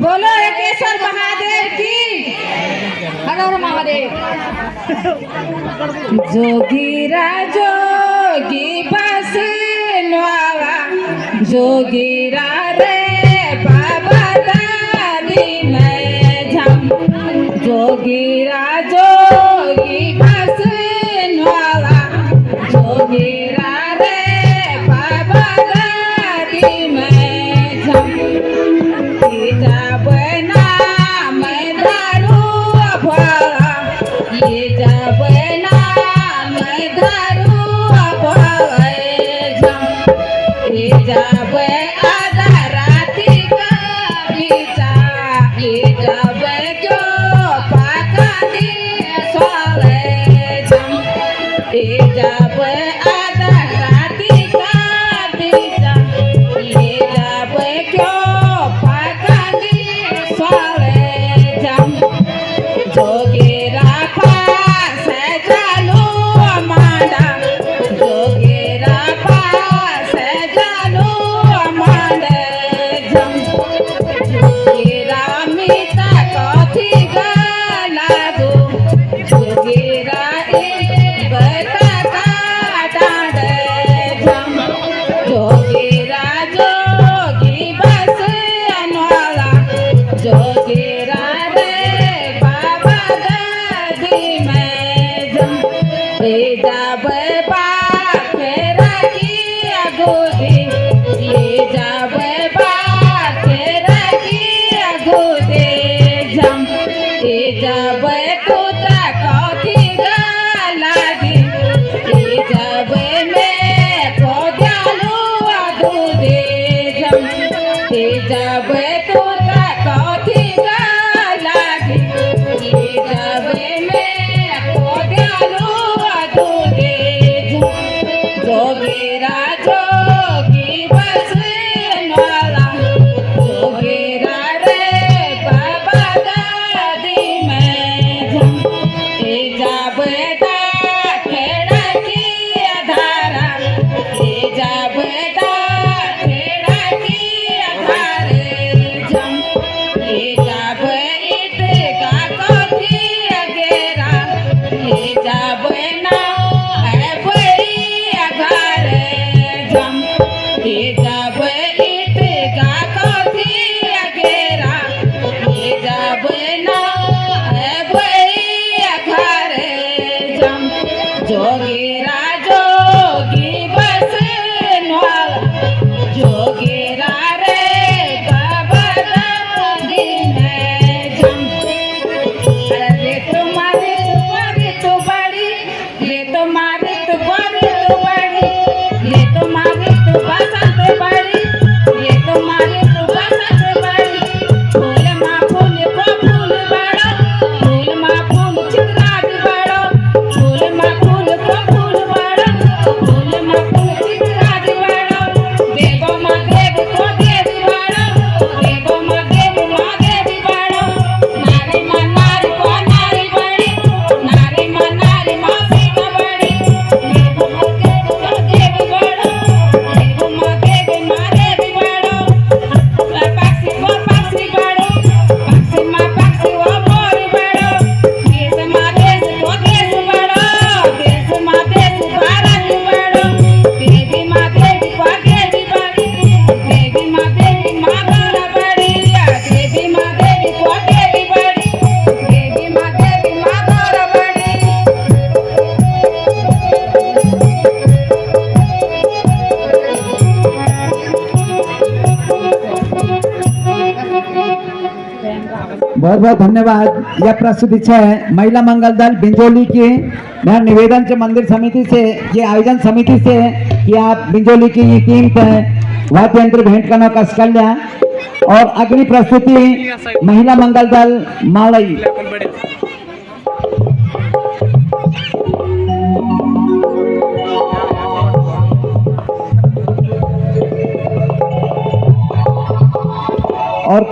बोलो एकेश्वर महादेव की। हर महादेव। जोगीरा जोगी बस नवा जोगीरा रे बाबा दादी में झम जोगीरा जोगी बस नवा जोगीरा रे बाबा दादी में झम बना मैं दारू भला ये जबना मैं दारू भला ये जब आधा राती का बीचा ये जब क्यों पाका दिन सोले ये जब आधा राती का बीचा ये जब क्यों पाका दिन सोले जोगेरा पास चालू मांडा जोगेरा पास चालू मांडे जोगेरा मीता कथी लागू जोगेरा एक बता का डांडे जोगेरा जोगी बस अनवाला जोगेरा जब बाखेर की अगुदी ये जब बाखेर की अगुदी झम ये जब कुता कथी लागी ये जब मैं को जालू अगुदी झम ये जब कुता कथी लागी ये जब मैं को जालू जोगेरा जोगी बस नवाला जोगेरा रे बाबा दादी में झम जब खेड़ा की धारा जब खेड़ा की धारे झम जब ईट का कथी अगेरा जब ना जब ईट का कथी अगेरा जब ना घर जम जोगेरा जोगी बस नवाला जोगेरा रे बाबा दादी में झम अरे तुम्हारे तो बड़ी ये तुम्हारे तो बड़ी तो बड़ी ये तुम्हारे तो बसंत बड़ी ये तुम्हारे तो बसंत बड़ी फूल माँ फूल को फूल बड़ो फूल माँ फूल चितराज बड़ो फूल माँ फूल को फूल बड़ो फूल माँ फूल चितराज बड़ो देवो माँ देव को देवी बड़ो देवो माँ देवी बड़ो नारी माँ नारी को नारी बड़ी नारी माँ मासी को बड़ी देवो माँ देव को देवी बड़ो देवो माँ देवी बड़ो पक्षी को पक्षी बड़ो पक्षी माँ पक्षी वो मोर बड़ो देश माँ देश को देश बड़ो देश माँ देश भारत बड़ो देवी माँ देवी को देवी बड़ी देवी माँ गौरा बड़ी देवी माँ देवी को देवी बड़ी देवी माँ गौरा बड़ी बहुत बहुत धन्यवाद। यह प्रस्तुति है महिला मंगल दल बिंजोली की। मैं निवेदन से मंदिर समिति से ये आयोजन समिति से कि आप बिंजोली की ये टीम पर वाद्य यंत्र भेंट करना का कल्याण और अगली प्रस्तुति महिला मंगल दल मालई। और